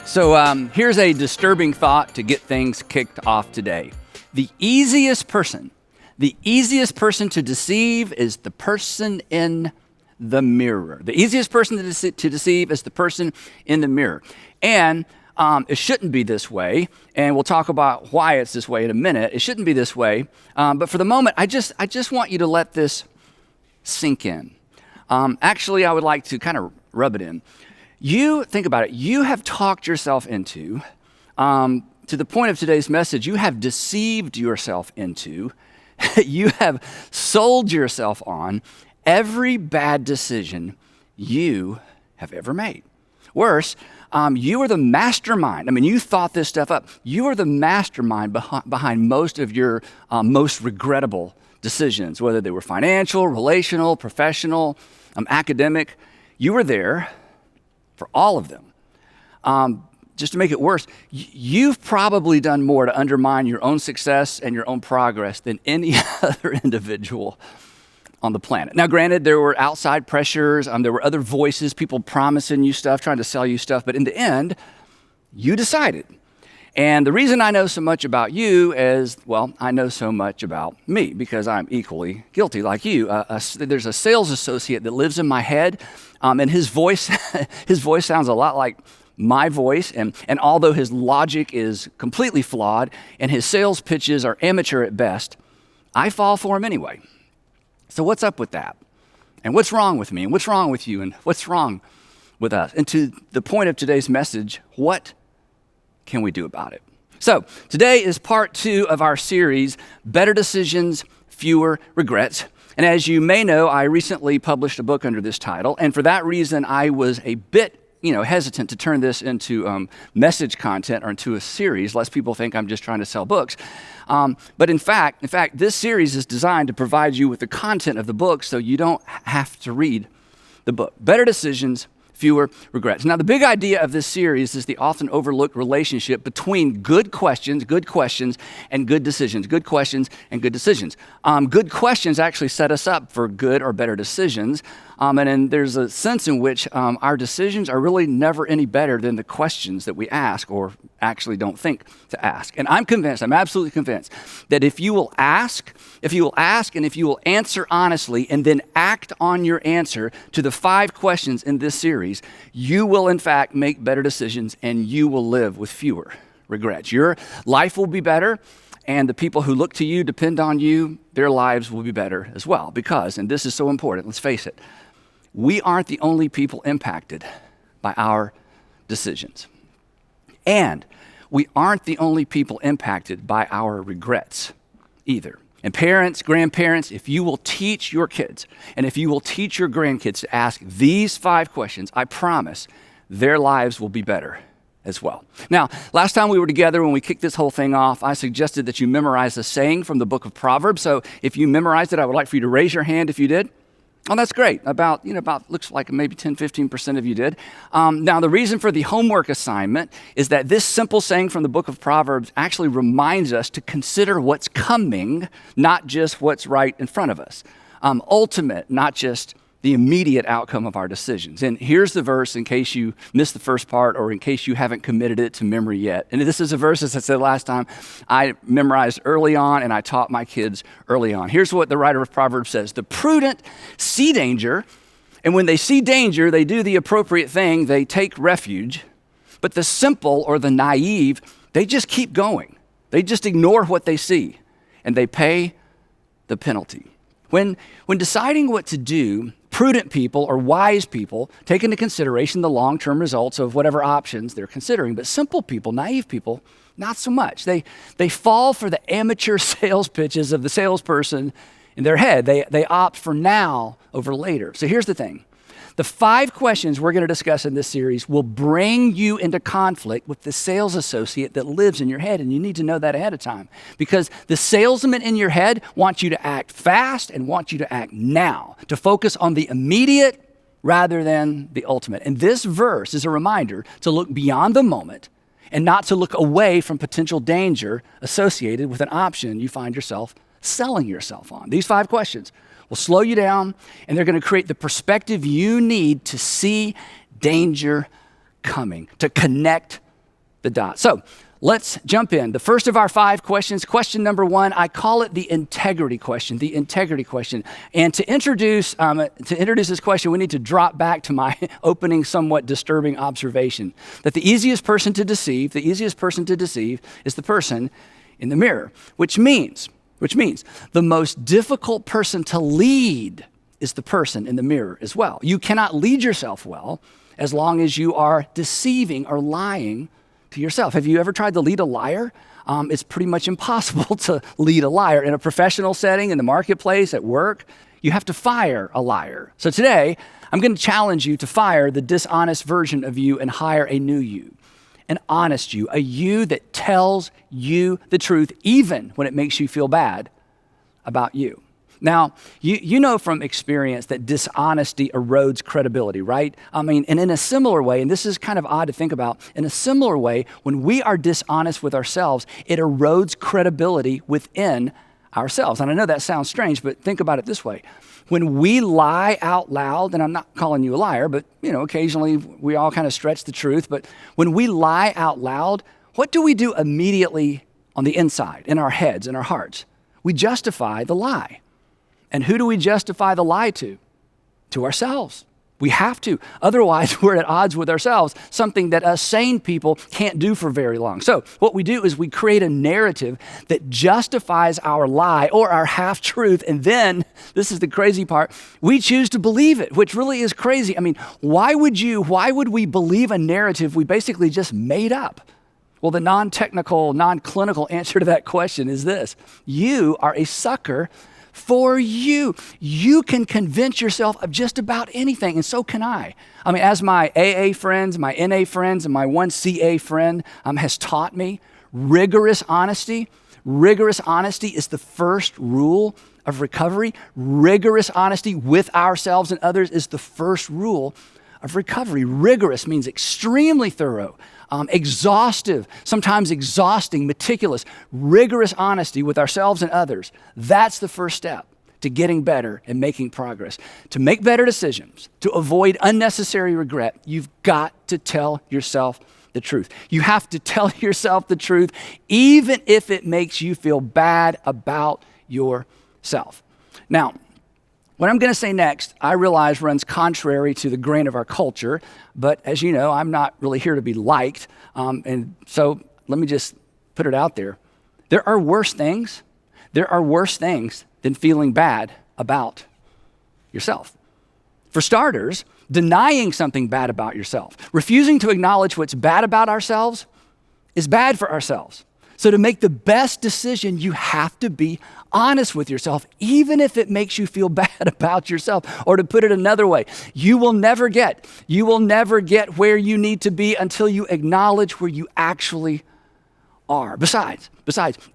Here's a disturbing thought to get things kicked off today. The easiest person to deceive is the person in the mirror. The easiest person to deceive is the person in the mirror. And it shouldn't be this way, and we'll talk about why it's this way in a minute. It shouldn't be this way, but for the moment, I just want you to let this sink in. Actually, I would like to kind of rub it in. You, think about it, you have talked yourself into, to the point of today's message, you have deceived yourself into, you have sold yourself on every bad decision you have ever made. Worse, you are the mastermind. I mean, you thought this stuff up. You are the mastermind behind most of your most regrettable decisions, whether they were financial, relational, professional, academic. You were there for all of them. Just to make it worse, you've probably done more to undermine your own success and your own progress than any other individual on the planet. Now, granted, there were outside pressures, there were other voices, people promising you stuff, trying to sell you stuff, but in the end, you decided. And the reason I know so much about you is, well, I know so much about me because I'm equally guilty like you. There's a sales associate that lives in my head, and his voice sounds a lot like my voice, and although his logic is completely flawed and his sales pitches are amateur at best, I fall for him anyway. So what's up with that? And what's wrong with me? And what's wrong with you? And what's wrong with us? And to the point of today's message, what can we do about it? So today is part 2 of our series, Better Decisions, Fewer Regrets. And as you may know, I recently published a book under this title. And for that reason, I was a bit hesitant to turn this into message content or into a series, lest people think I'm just trying to sell books. But in fact, this series is designed to provide you with the content of the book so you don't have to read the book. Better Decisions, Fewer Regrets. Now, the big idea of this series is the often overlooked relationship between good questions, and good decisions. Good questions and good decisions. Good questions actually set us up for good or better decisions. And then there's a sense in which our decisions are really never any better than the questions that we ask or actually don't think to ask. And I'm absolutely convinced that if you will ask, and if you will answer honestly and then act on your answer to the 5 questions in this series, you will in fact make better decisions and you will live with fewer regrets. Your life will be better, and the people who look to you, depend on you, their lives will be better as well. Because, and this is so important, let's face it, we aren't the only people impacted by our decisions. And we aren't the only people impacted by our regrets either. And parents, grandparents, if you will teach your kids and if you will teach your grandkids to ask these 5 questions, I promise their lives will be better as well. Now, last time we were together when we kicked this whole thing off, I suggested that you memorize a saying from the book of Proverbs. So if you memorized it, I would like for you to raise your hand if you did. Oh, that's great. About looks like maybe 10-15% of you did. Now, the reason for the homework assignment is that this simple saying from the book of Proverbs actually reminds us to consider what's coming, not just what's right in front of us. Ultimate, not just the immediate outcome of our decisions. And here's the verse in case you missed the first part or in case you haven't committed it to memory yet. And this is a verse, as I said last time, I memorized early on and I taught my kids early on. Here's what the writer of Proverbs says: the prudent see danger, and when they see danger, they do the appropriate thing, they take refuge. But the simple or the naive, they just keep going. They just ignore what they see and they pay the penalty. When deciding what to do, prudent people or wise people take into consideration the long-term results of whatever options they're considering. But simple people, naive people, not so much. They fall for the amateur sales pitches of the salesperson in their head. They opt for now over later. So here's the thing. The 5 questions we're going to discuss in this series will bring you into conflict with the sales associate that lives in your head, and you need to know that ahead of time because the salesman in your head wants you to act fast and wants you to act now, to focus on the immediate rather than the ultimate. And this verse is a reminder to look beyond the moment and not to look away from potential danger associated with an option you find yourself selling yourself on. These 5 questions will slow you down, and they're going to create the perspective you need to see danger coming, to connect the dot. So let's jump in. The first of our 5 questions, question number 1, I call it the integrity question, the integrity question. And to introduce this question, we need to drop back to my opening, somewhat disturbing observation that the easiest person to deceive is the person in the mirror, which means the most difficult person to lead is the person in the mirror as well. You cannot lead yourself well as long as you are deceiving or lying to yourself. Have you ever tried to lead a liar? It's pretty much impossible to lead a liar. In a professional setting, in the marketplace, at work, you have to fire a liar. So today, I'm going to challenge you to fire the dishonest version of you and hire a new you, an honest you, a you that tells you the truth even when it makes you feel bad about you. Now, you know from experience that dishonesty erodes credibility, right? I mean, and in a similar way, and this is kind of odd to think about, in a similar way, when we are dishonest with ourselves, it erodes credibility within ourselves. And I know that sounds strange, but think about it this way. When we lie out loud, and I'm not calling you a liar, but occasionally we all kind of stretch the truth, but when we lie out loud, what do we do immediately on the inside, in our heads, in our hearts? We justify the lie. And who do we justify the lie to? To ourselves. We have to. Otherwise, we're at odds with ourselves, something that us sane people can't do for very long. So what we do is we create a narrative that justifies our lie or our half-truth, and then, this is the crazy part, we choose to believe it, which really is crazy. I mean, why would we believe a narrative we basically just made up? Well, the non-technical, non-clinical answer to that question is this. You are a sucker for you. You can convince yourself of just about anything, and so can I. I mean, as my AA friends, my NA friends, and my one CA friend has taught me, rigorous honesty is the first rule of recovery. Rigorous honesty with ourselves and others is the first rule of recovery. Rigorous means extremely thorough, exhaustive, sometimes exhausting, meticulous, rigorous honesty with ourselves and others. That's the first step to getting better and making progress. To make better decisions, to avoid unnecessary regret, you've got to tell yourself the truth. You have to tell yourself the truth, even if it makes you feel bad about yourself. Now, what I'm going to say next, I realize runs contrary to the grain of our culture, but as you know, I'm not really here to be liked, and so let me just put it out there. There are worse things than feeling bad about yourself. For starters, denying something bad about yourself, refusing to acknowledge what's bad about ourselves is bad for ourselves. So to make the best decision, you have to be honest with yourself, even if it makes you feel bad about yourself. Or to put it another way, you will never get where you need to be until you acknowledge where you actually are. Besides,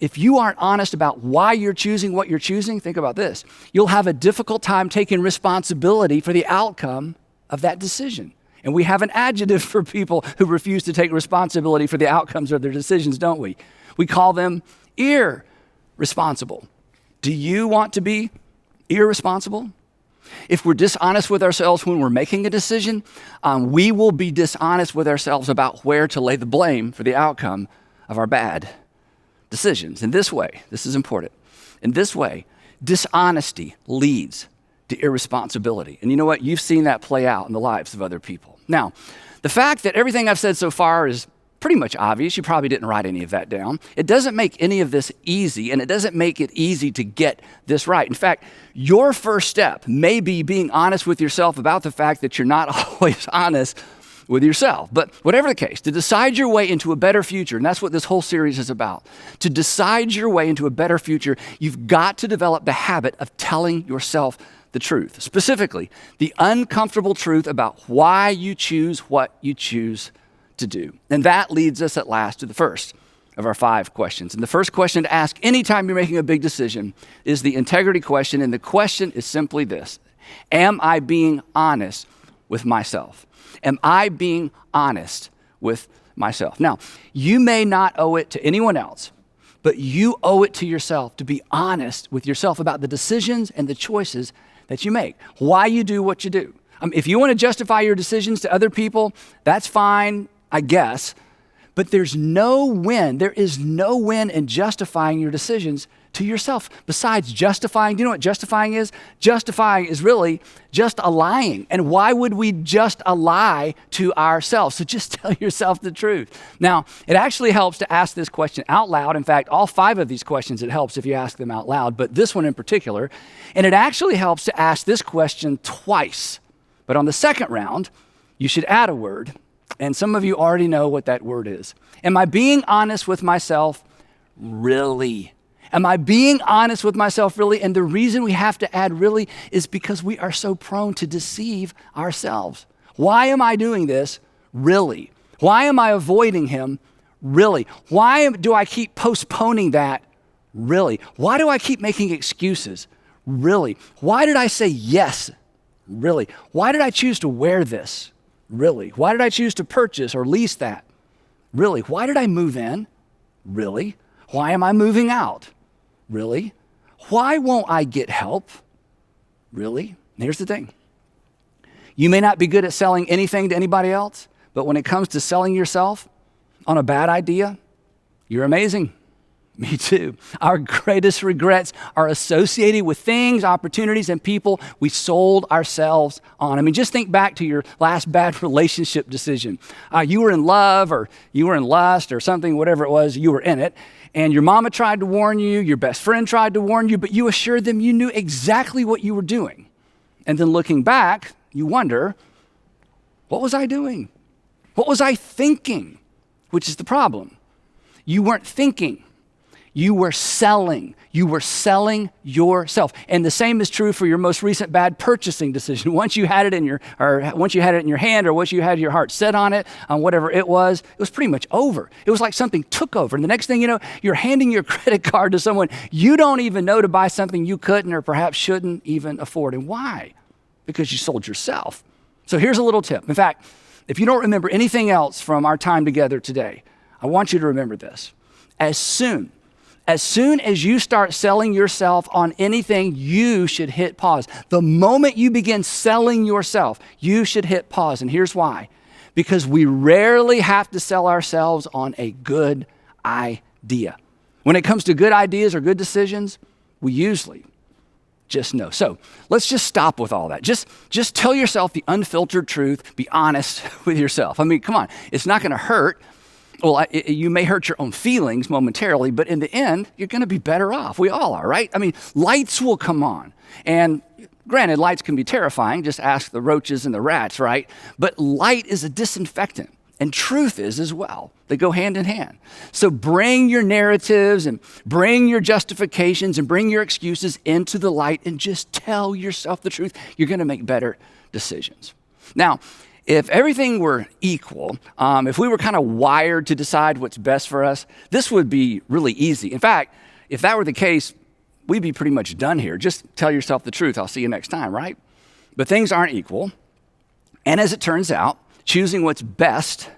if you aren't honest about why you're choosing what you're choosing, think about this. You'll have a difficult time taking responsibility for the outcome of that decision. And we have an adjective for people who refuse to take responsibility for the outcomes of their decisions, don't we? We call them irresponsible. Do you want to be irresponsible? If we're dishonest with ourselves when we're making a decision, we will be dishonest with ourselves about where to lay the blame for the outcome of our bad decisions. In this way, this is important. In this way, dishonesty leads to irresponsibility. And you know what? You've seen that play out in the lives of other people. Now, the fact that everything I've said so far is pretty much obvious. You probably didn't write any of that down. It doesn't make any of this easy, and it doesn't make it easy to get this right. In fact, your first step may be being honest with yourself about the fact that you're not always honest with yourself. But whatever the case, to decide your way into a better future, and that's what this whole series is about, to decide your way into a better future, you've got to develop the habit of telling yourself the truth. Specifically, the uncomfortable truth about why you choose what you choose to do. And that leads us at last to the first of our 5 questions. And the first question to ask anytime you're making a big decision is the integrity question. And the question is simply this: am I being honest with myself? Am I being honest with myself? Now, you may not owe it to anyone else, but you owe it to yourself to be honest with yourself about the decisions and the choices that you make, why you do what you do. If you want to justify your decisions to other people, that's fine, I guess, But there's no win. There is no win in justifying your decisions to yourself. Besides justifying, do you know what justifying is? Justifying is really just a lying. And why would we just a lie to ourselves? So just tell yourself the truth. Now, it actually helps to ask this question out loud. In fact, all 5 of these questions, it helps if you ask them out loud, but this one in particular. And it actually helps to ask this question twice. But on the second round, you should add a word. And some of you already know what that word is. Am I being honest with myself? Really? Am I being honest with myself, really? And the reason we have to add really is because we are so prone to deceive ourselves. Why am I doing this? Really? Why am I avoiding him? Really? Why do I keep postponing that? Really? Why do I keep making excuses? Really? Why did I say yes? Really? Why did I choose to wear this? Really? Why did I choose to purchase or lease that? Really? Why did I move in? Really? Why am I moving out? Really? Why won't I get help? Really? And here's the thing. You may not be good at selling anything to anybody else, but when it comes to selling yourself on a bad idea, you're amazing. Me too. Our greatest regrets are associated with things, opportunities, and people we sold ourselves on. I mean, just think back to your last bad relationship decision. You were in love or you were in lust or something, whatever it was, you were in it. And your mama tried to warn you, your best friend tried to warn you, but you assured them you knew exactly what you were doing. And then looking back, you wonder, what was I doing? What was I thinking? Which is the problem. You weren't thinking. You were selling. You were selling yourself. And the same is true for your most recent bad purchasing decision. Once you had it in your hand, or once you had your heart set on it, on whatever it was pretty much over. It was like something took over. And the next thing you know, you're handing your credit card to someone you don't even know to buy something you couldn't or perhaps shouldn't even afford. And why? Because you sold yourself. So here's a little tip. In fact, if you don't remember anything else from our time together today, I want you to remember this. As soon as you start selling yourself on anything, you should hit pause. The moment you begin selling yourself, you should hit pause. And here's why. Because we rarely have to sell ourselves on a good idea. When it comes to good ideas or good decisions, we usually just know. So let's just stop with all that. Just tell yourself the unfiltered truth. Be honest with yourself. I mean, come on. It's not going to hurt. Well, you may hurt your own feelings momentarily, but in the end, you're going to be better off. We all are, right? I mean, lights will come on. And granted, lights can be terrifying. Just ask the roaches and the rats, right? But light is a disinfectant, and truth is as well. They go hand in hand. So bring your narratives and bring your justifications and bring your excuses into the light and just tell yourself the truth. You're going to make better decisions. Now, if everything were equal, if we were kind of wired to decide what's best for us, this would be really easy. In fact, if that were the case, we'd be pretty much done here. Just tell yourself the truth. I'll see you next time, right? But things aren't equal. And as it turns out, choosing what's best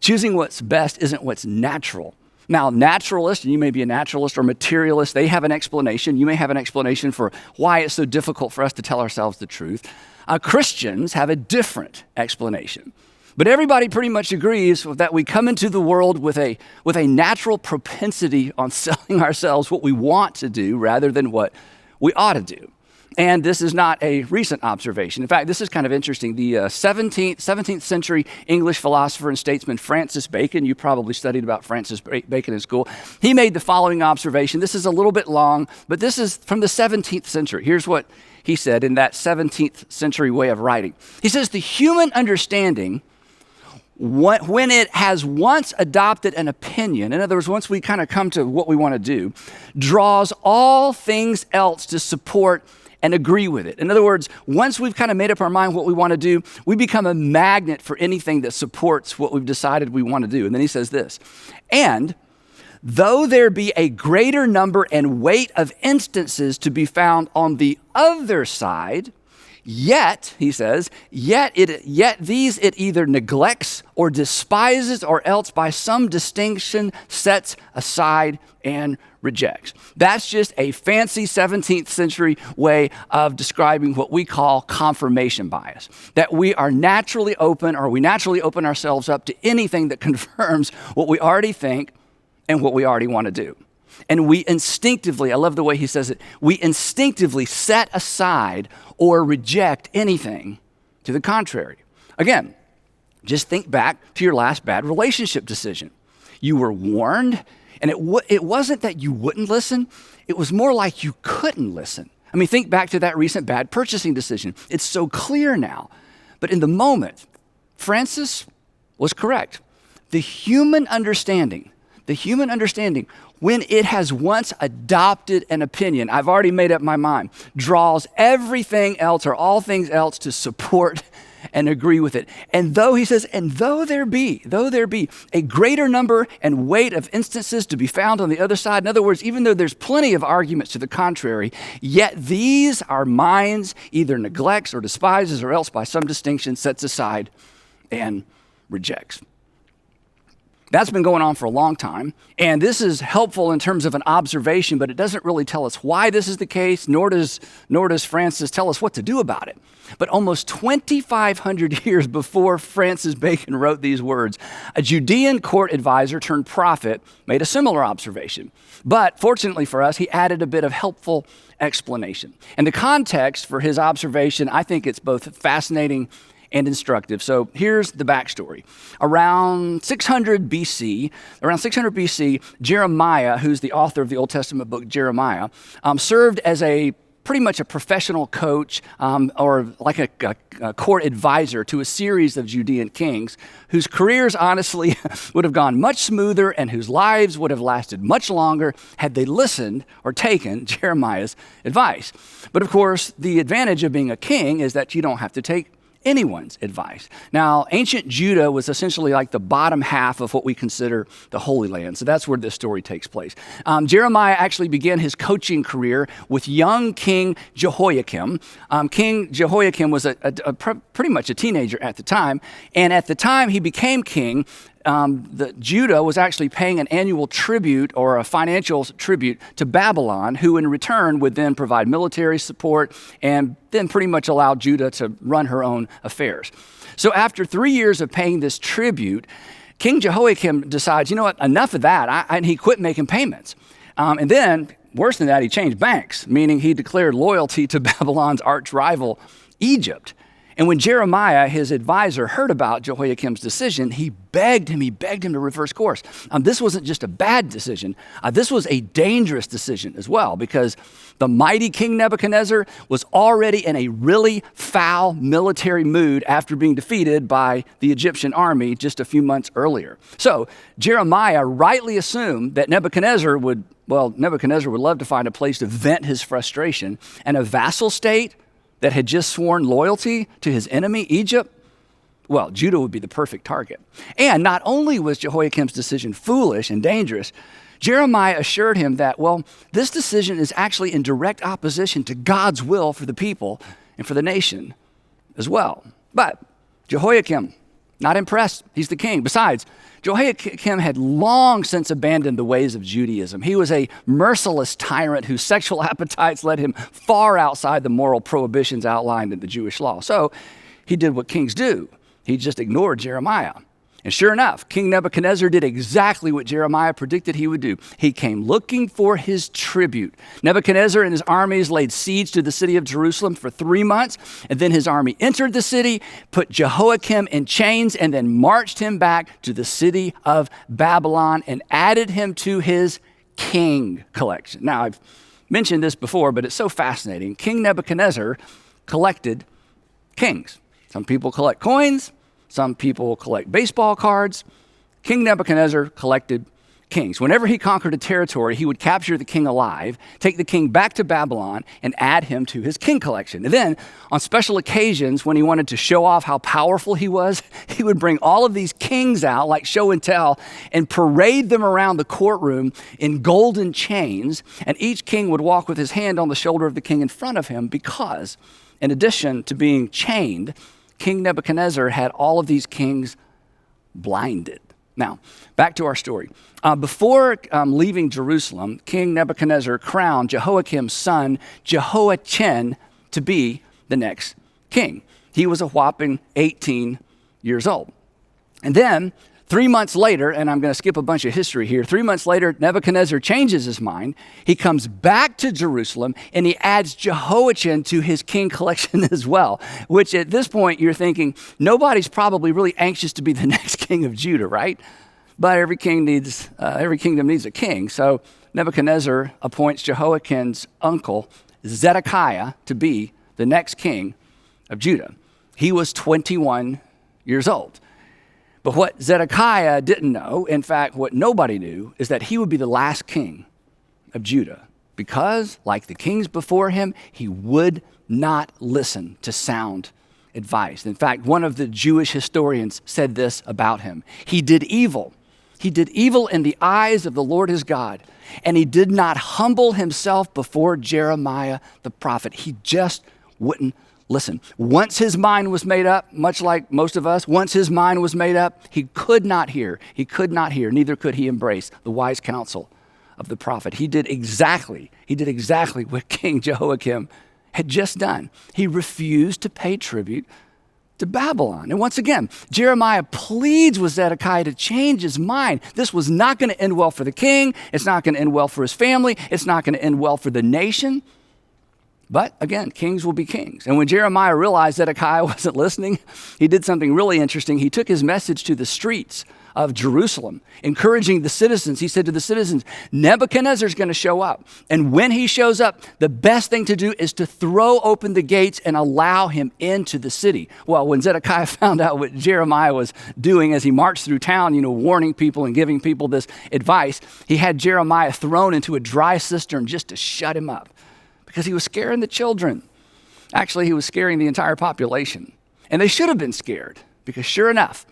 isn't what's natural. Now, naturalists, and you may be a naturalist or materialist, they have an explanation. You may have an explanation for why it's so difficult for us to tell ourselves the truth. Christians have a different explanation. But everybody pretty much agrees that we come into the world with a natural propensity on selling ourselves what we want to do rather than what we ought to do. And this is not a recent observation. In fact, this is kind of interesting. The 17th century English philosopher and statesman Francis Bacon, you probably studied about Francis Bacon in school, he made the following observation. This is a little bit long, but this is from the 17th century. Here's what he said in that 17th century way of writing. He says, the human understanding, when it has once adopted an opinion, in other words, once we kind of come to what we want to do, draws all things else to support and agree with it. In other words, once we've kind of made up our mind what we want to do, we become a magnet for anything that supports what we've decided we want to do. And then he says this, and though there be a greater number and weight of instances to be found on the other side, yet, he says, yet these it either neglects or despises or else by some distinction sets aside and rejects. That's just a fancy 17th century way of describing what we call confirmation bias, that we are naturally open, or we naturally open ourselves up to anything that confirms what we already think and what we already want to do. And we instinctively, I love the way he says it, we instinctively set aside or reject anything to the contrary. Again, just think back to your last bad relationship decision. You were warned, and it wasn't that you wouldn't listen, it was more like you couldn't listen. I mean, think back to that recent bad purchasing decision. It's so clear now. But in the moment, Francis was correct. The human understanding, when it has once adopted an opinion, I've already made up my mind, draws everything else or all things else to support and agree with it. And though, he says, and though there be a greater number and weight of instances to be found on the other side, in other words, even though there's plenty of arguments to the contrary, yet these our minds either neglects or despises, or else by some distinction sets aside and rejects. That's been going on for a long time, and this is helpful in terms of an observation, but it doesn't really tell us why this is the case, nor does Francis tell us what to do about it. But almost 2,500 years before Francis Bacon wrote these words, a Judean court advisor turned prophet made a similar observation. But fortunately for us, he added a bit of helpful explanation. And the context for his observation, I think it's both fascinating and instructive. So here's the backstory. Around 600 BC, Jeremiah, who's the author of the Old Testament book Jeremiah, served as pretty much a professional coach or like a court advisor to a series of Judean kings whose careers honestly would have gone much smoother and whose lives would have lasted much longer had they listened or taken Jeremiah's advice. But of course, the advantage of being a king is that you don't have to take anyone's advice. Now, ancient Judah was essentially like the bottom half of what we consider the Holy Land. So that's where this story takes place. Jeremiah actually began his coaching career with young King Jehoiakim. King Jehoiakim was pretty much a teenager at the time. And at the time he became king, Judah was actually paying an annual tribute or a financial tribute to Babylon, who in return would then provide military support and then pretty much allow Judah to run her own affairs. So after 3 years of paying this tribute, King Jehoiakim decides, you know what, enough of that, and he quit making payments. And then, worse than that, he changed banks, meaning he declared loyalty to Babylon's arch rival, Egypt. And when Jeremiah, his advisor, heard about Jehoiakim's decision, he begged him to reverse course. This wasn't just a bad decision. This was a dangerous decision as well, because the mighty King Nebuchadnezzar was already in a really foul military mood after being defeated by the Egyptian army just a few months earlier. So Jeremiah rightly assumed that Nebuchadnezzar would love to find a place to vent his frustration, and a vassal state that had just sworn loyalty to his enemy, Egypt, well, Judah would be the perfect target. And not only was Jehoiakim's decision foolish and dangerous, Jeremiah assured him that, well, this decision is actually in direct opposition to God's will for the people and for the nation as well. But Jehoiakim, not impressed. He's the king. Besides, Jehoiakim had long since abandoned the ways of Judaism. He was a merciless tyrant whose sexual appetites led him far outside the moral prohibitions outlined in the Jewish law. So he did what kings do. He just ignored Jeremiah. And sure enough, King Nebuchadnezzar did exactly what Jeremiah predicted he would do. He came looking for his tribute. Nebuchadnezzar and his armies laid siege to the city of Jerusalem for 3 months, and then his army entered the city, put Jehoiakim in chains, and then marched him back to the city of Babylon and added him to his king collection. Now, I've mentioned this before, but it's so fascinating. King Nebuchadnezzar collected kings. Some people collect coins. Some people collect baseball cards. King Nebuchadnezzar collected kings. Whenever he conquered a territory, he would capture the king alive, take the king back to Babylon, and add him to his king collection. And then, on special occasions, when he wanted to show off how powerful he was, he would bring all of these kings out, like show and tell, and parade them around the courtroom in golden chains, and each king would walk with his hand on the shoulder of the king in front of him because, in addition to being chained, King Nebuchadnezzar had all of these kings blinded. Now, back to our story. Before leaving Jerusalem, King Nebuchadnezzar crowned Jehoiakim's son, Jehoiachin, to be the next king. He was a whopping 18 years old. And then 3 months later, and I'm going to skip a bunch of history here, 3 months later, Nebuchadnezzar changes his mind. He comes back to Jerusalem and he adds Jehoiachin to his king collection as well, which at this point you're thinking, nobody's probably really anxious to be the next king of Judah, right? But every kingdom needs a king. So Nebuchadnezzar appoints Jehoiakim's uncle, Zedekiah, to be the next king of Judah. He was 21 years old. But what Zedekiah didn't know, in fact, what nobody knew, is that he would be the last king of Judah because, like the kings before him, he would not listen to sound advice. In fact, one of the Jewish historians said this about him. He did evil. He did evil in the eyes of the Lord his God, and he did not humble himself before Jeremiah the prophet. He just wouldn't listen. Once his mind was made up, much like most of us, once his mind was made up, he could not hear. He could not hear, neither could he embrace the wise counsel of the prophet. He did exactly what King Jehoiakim had just done. He refused to pay tribute to Babylon. And once again, Jeremiah pleads with Zedekiah to change his mind. This was not going to end well for the king. It's not going to end well for his family. It's not going to end well for the nation. But again, kings will be kings. And when Jeremiah realized Zedekiah wasn't listening, he did something really interesting. He took his message to the streets of Jerusalem, encouraging the citizens. He said to the citizens, Nebuchadnezzar's going to show up. And when he shows up, the best thing to do is to throw open the gates and allow him into the city. Well, when Zedekiah found out what Jeremiah was doing as he marched through town, warning people and giving people this advice, he had Jeremiah thrown into a dry cistern just to shut him up because he was scaring the children. Actually, he was scaring the entire population. And they should have been scared because sure enough,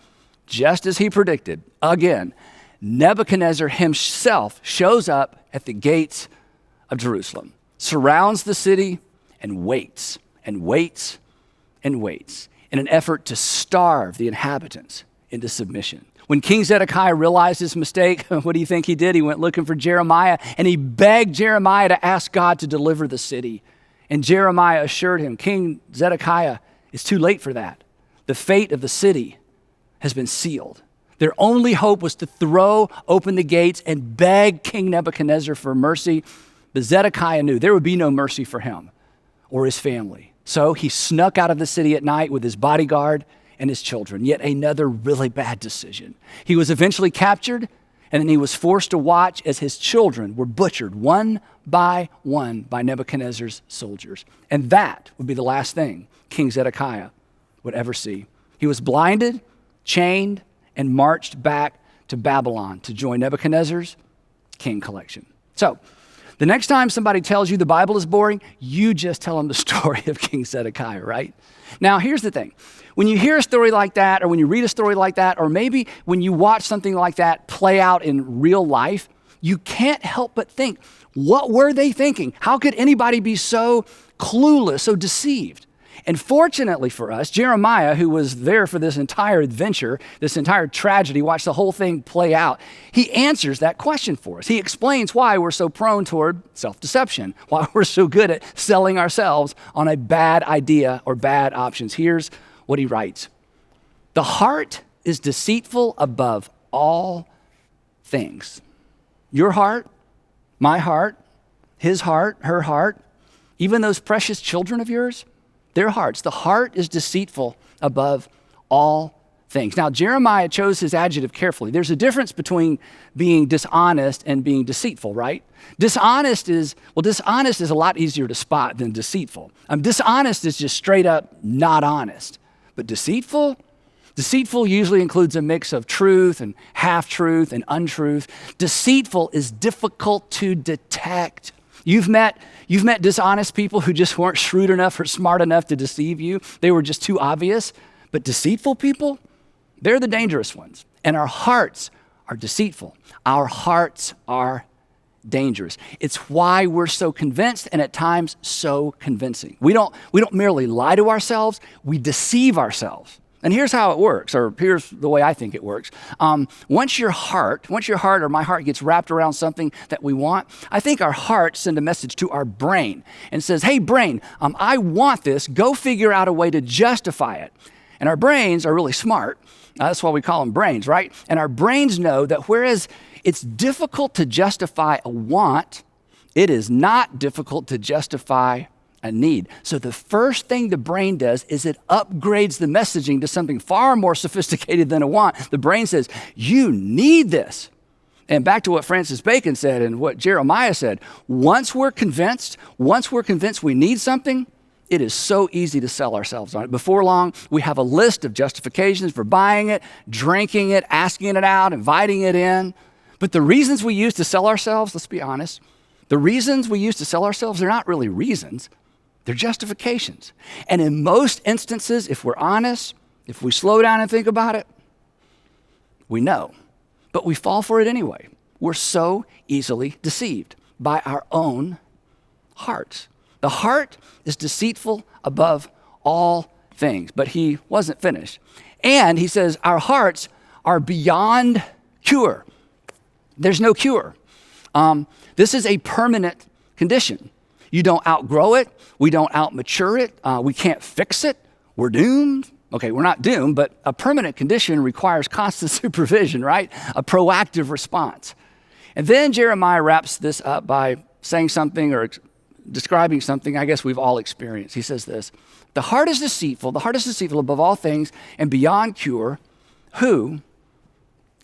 just as he predicted, again, Nebuchadnezzar himself shows up at the gates of Jerusalem, surrounds the city, and waits and waits and waits in an effort to starve the inhabitants into submission. When King Zedekiah realized his mistake, what do you think he did? He went looking for Jeremiah, and he begged Jeremiah to ask God to deliver the city. And Jeremiah assured him, King Zedekiah, it's too late for that. The fate of the city has been sealed. Their only hope was to throw open the gates and beg King Nebuchadnezzar for mercy. But Zedekiah knew there would be no mercy for him or his family. So he snuck out of the city at night with his bodyguard and his children. Yet another really bad decision. He was eventually captured, and then he was forced to watch as his children were butchered one by Nebuchadnezzar's soldiers. And that would be the last thing King Zedekiah would ever see. He was blinded, chained, and marched back to Babylon to join Nebuchadnezzar's king collection. So, the next time somebody tells you the Bible is boring, you just tell them the story of King Zedekiah, right? Now, here's the thing. When you hear a story like that, or when you read a story like that, or maybe when you watch something like that play out in real life, you can't help but think, what were they thinking? How could anybody be so clueless, so deceived? And fortunately for us, Jeremiah, who was there for this entire adventure, this entire tragedy, watched the whole thing play out, he answers that question for us. He explains why we're so prone toward self-deception, why we're so good at selling ourselves on a bad idea or bad options. Here's what he writes. The heart is deceitful above all things. Your heart, my heart, his heart, her heart, even those precious children of yours, their hearts. The heart is deceitful above all things. Now, Jeremiah chose his adjective carefully. There's a difference between being dishonest and being deceitful, right? Dishonest is a lot easier to spot than deceitful. Dishonest is just straight up not honest. But deceitful usually includes a mix of truth and half-truth and untruth. Deceitful is difficult to detect. You've met dishonest people who just weren't shrewd enough or smart enough to deceive you. They were just too obvious. But deceitful people, they're the dangerous ones. And our hearts are deceitful. Our hearts are dangerous. It's why we're so convinced and at times so convincing. We don't merely lie to ourselves, we deceive ourselves. And here's how it works, or here's the way I think it works. Once your heart or my heart gets wrapped around something that we want, I think our heart sends a message to our brain and says, hey, brain, I want this. Go figure out a way to justify it. And our brains are really smart. That's why we call them brains, right? And our brains know that whereas it's difficult to justify a want, it is not difficult to justify a need. So the first thing the brain does is it upgrades the messaging to something far more sophisticated than a want. The brain says, you need this. And back to what Francis Bacon said and what Jeremiah said, once we're convinced we need something, it is so easy to sell ourselves on it. Before long, we have a list of justifications for buying it, drinking it, asking it out, inviting it in. But the reasons we use to sell ourselves, let's be honest, the reasons we use to sell ourselves, they're not really reasons. They're justifications. And in most instances, if we're honest, if we slow down and think about it, we know. But we fall for it anyway. We're so easily deceived by our own hearts. The heart is deceitful above all things. But he wasn't finished. And he says our hearts are beyond cure. There's no cure. This is a permanent condition. You don't outgrow it. We don't outmature it. We can't fix it. We're doomed. Okay, we're not doomed, but a permanent condition requires constant supervision, right? A proactive response. And then Jeremiah wraps this up by saying something or describing something I guess we've all experienced. He says this, the heart is deceitful above all things and beyond cure. Who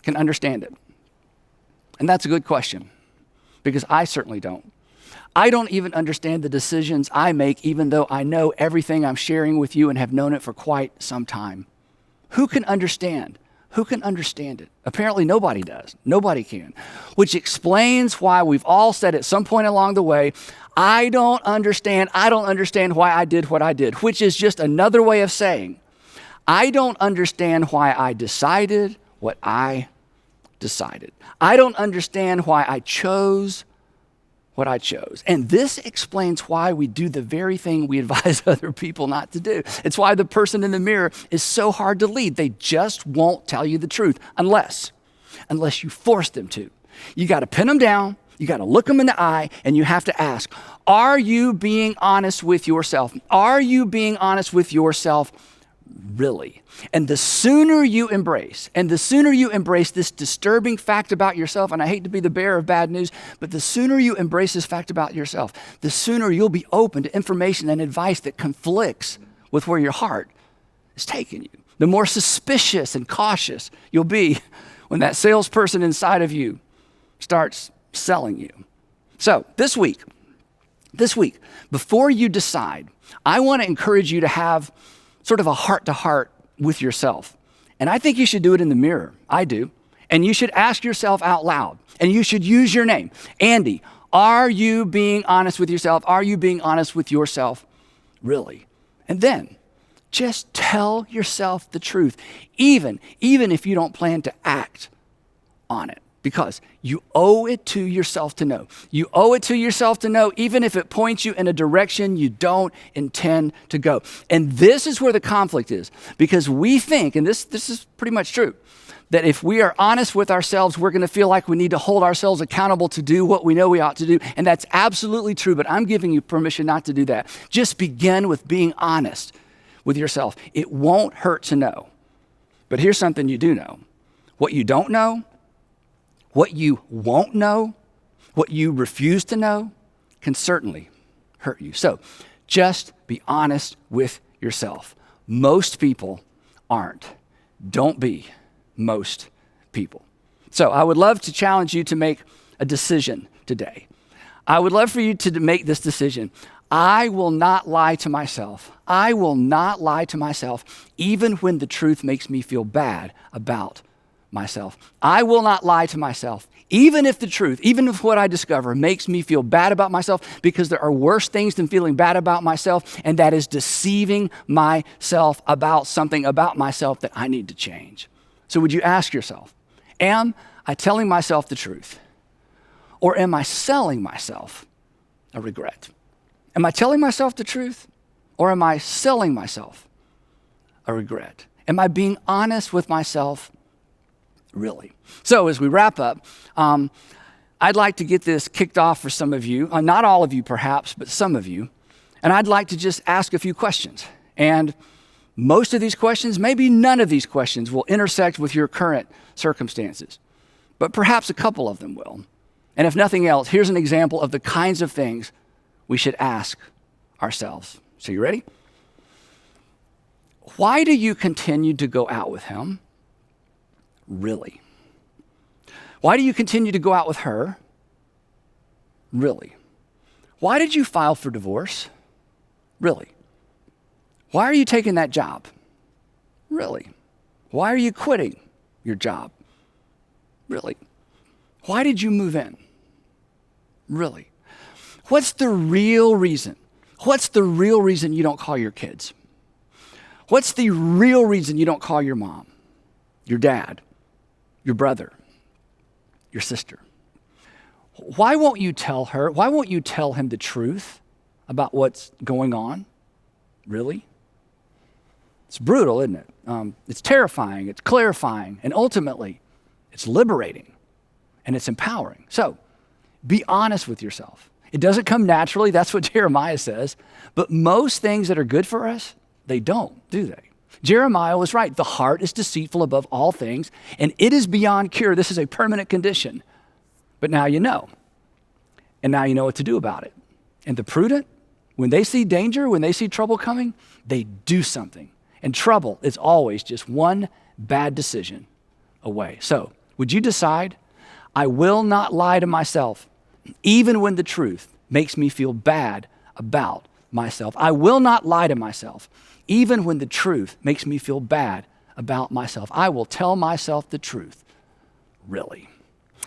can understand it? And that's a good question because I certainly don't. I don't even understand the decisions I make, even though I know everything I'm sharing with you and have known it for quite some time. Who can understand? Who can understand it? Apparently nobody does. Nobody can. Which explains why we've all said at some point along the way, I don't understand why I did what I did, which is just another way of saying, I don't understand why I decided what I decided. I don't understand why I chose what I chose. And this explains why we do the very thing we advise other people not to do. It's why the person in the mirror is so hard to lead. They just won't tell you the truth unless you force them to. You got to pin them down, you got to look them in the eye, and you have to ask, are you being honest with yourself? Are you being honest with yourself really? And the sooner you embrace this disturbing fact about yourself, and I hate to be the bearer of bad news, but the sooner you embrace this fact about yourself, the sooner you'll be open to information and advice that conflicts with where your heart is taking you. The more suspicious and cautious you'll be when that salesperson inside of you starts selling you. So this week, before you decide, I want to encourage you to have sort of a heart-to-heart with yourself. And I think you should do it in the mirror. I do. And you should ask yourself out loud. And you should use your name. Andy, are you being honest with yourself? Are you being honest with yourself? Really? And then just tell yourself the truth, even if you don't plan to act on it. Because you owe it to yourself to know. You owe it to yourself to know, even if it points you in a direction you don't intend to go. And this is where the conflict is. Because we think, and this is pretty much true, that if we are honest with ourselves, we're going to feel like we need to hold ourselves accountable to do what we know we ought to do. And that's absolutely true, but I'm giving you permission not to do that. Just begin with being honest with yourself. It won't hurt to know. But here's something you do know. What you don't know, what you won't know, what you refuse to know, can certainly hurt you. So just be honest with yourself. Most people aren't. Don't be most people. So I would love to challenge you to make a decision today. I would love for you to make this decision. I will not lie to myself. I will not lie to myself, even when the truth makes me feel bad about myself. I will not lie to myself, even if the truth, even if what I discover makes me feel bad about myself, because there are worse things than feeling bad about myself, and that is deceiving myself about something about myself that I need to change. So would you ask yourself, am I telling myself the truth? Or am I selling myself a regret? Am I telling myself the truth? Or am I selling myself a regret? Am I being honest with myself? Really? So as we wrap up, I'd like to get this kicked off for some of you, not all of you perhaps, but some of you. And I'd like to just ask a few questions. And most of these questions, maybe none of these questions will intersect with your current circumstances, but perhaps a couple of them will. And if nothing else, here's an example of the kinds of things we should ask ourselves. So you ready? Why do you continue to go out with him? Really? Why do you continue to go out with her? Really? Why did you file for divorce? Really? Why are you taking that job? Really? Why are you quitting your job? Really? Why did you move in? Really? What's the real reason? What's the real reason you don't call your kids? What's the real reason you don't call your mom, your dad, your brother, your sister? Why won't you tell her? Why won't you tell him the truth about what's going on? Really? It's brutal, isn't it? It's terrifying, it's clarifying, and ultimately, it's liberating, and it's empowering. So, be honest with yourself. It doesn't come naturally, that's what Jeremiah says, but most things that are good for us, they don't, do they? Jeremiah was right. The heart is deceitful above all things, and it is beyond cure. This is a permanent condition. But now you know, and now you know what to do about it. And the prudent, when they see danger, when they see trouble coming, they do something. And trouble is always just one bad decision away. So, would you decide, I will not lie to myself, even when the truth makes me feel bad about myself. I will not lie to myself, even when the truth makes me feel bad about myself. I will tell myself the truth, really.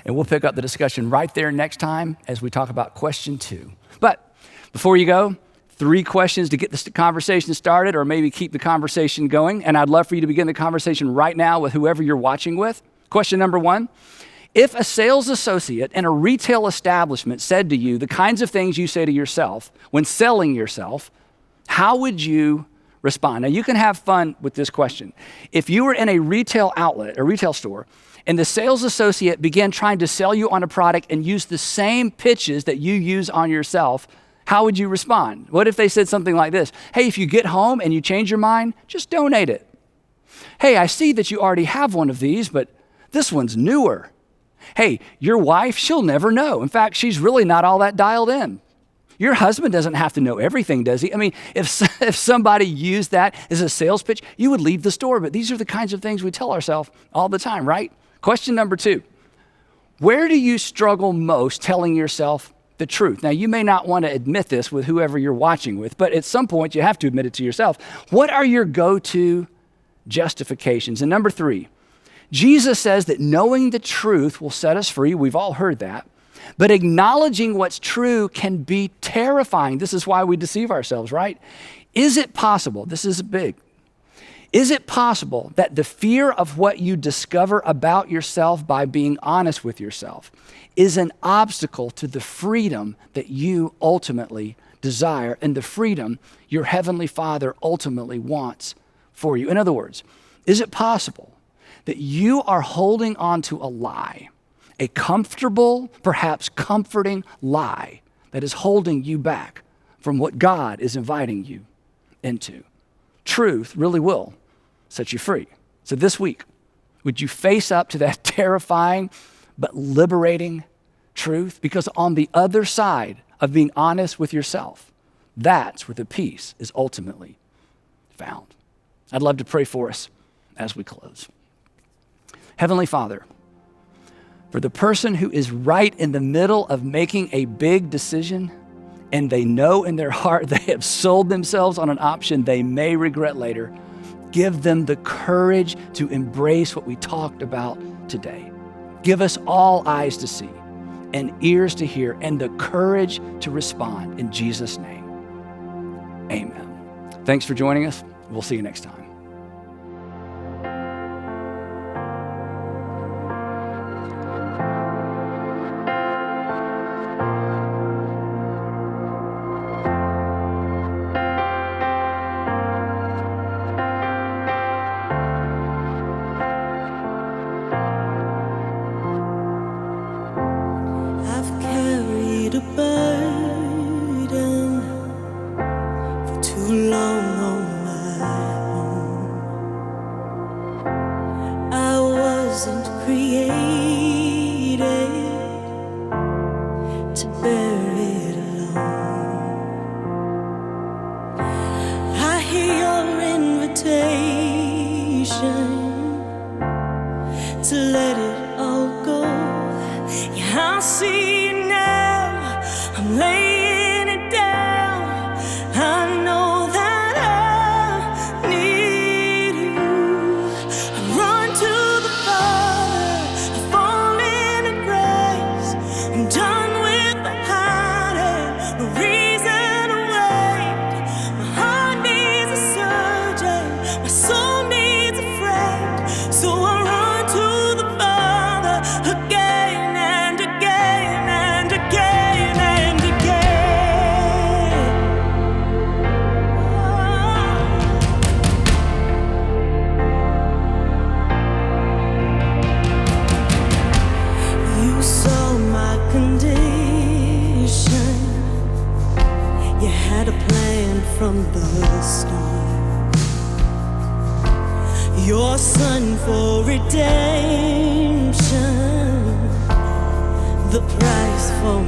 And we'll pick up the discussion right there next time as we talk about question 2. But before you go, 3 questions to get this conversation started or maybe keep the conversation going. And I'd love for you to begin the conversation right now with whoever you're watching with. Question number 1, if a sales associate in a retail establishment said to you the kinds of things you say to yourself when selling yourself, how would you respond? Now, you can have fun with this question. If you were in a retail outlet, a retail store, and the sales associate began trying to sell you on a product and use the same pitches that you use on yourself, how would you respond? What if they said something like this? Hey, if you get home and you change your mind, just donate it. Hey, I see that you already have one of these, but this one's newer. Hey, your wife, she'll never know. In fact, she's really not all that dialed in. Your husband doesn't have to know everything, does he? I mean, if somebody used that as a sales pitch, you would leave the store. But these are the kinds of things we tell ourselves all the time, right? Question number 2, where do you struggle most telling yourself the truth? Now, you may not want to admit this with whoever you're watching with, but at some point you have to admit it to yourself. What are your go-to justifications? And number 3, Jesus says that knowing the truth will set us free. We've all heard that. But acknowledging what's true can be terrifying. This is why we deceive ourselves, right? Is it possible, this is big, is it possible that the fear of what you discover about yourself by being honest with yourself is an obstacle to the freedom that you ultimately desire and the freedom your Heavenly Father ultimately wants for you? In other words, is it possible that you are holding on to a lie, a comfortable, perhaps comforting lie that is holding you back from what God is inviting you into? Truth really will set you free. So this week, would you face up to that terrifying but liberating truth? Because on the other side of being honest with yourself, that's where the peace is ultimately found. I'd love to pray for us as we close. Heavenly Father, for the person who is right in the middle of making a big decision and they know in their heart they have sold themselves on an option they may regret later, give them the courage to embrace what we talked about today. Give us all eyes to see and ears to hear and the courage to respond in Jesus' name. Amen. Thanks for joining us. We'll see you next time. to let it all go. Yeah, I see you now, I'm laying it down. I know that I need you. I run to the Father, I fall into grace. I'm done with the hiding, no reason to wait. My heart needs a surgeon, my soul needs a friend. So I run to the Father again and again and again and again. You saw my condition, you had a plan from the start. Your son for redemption, the price for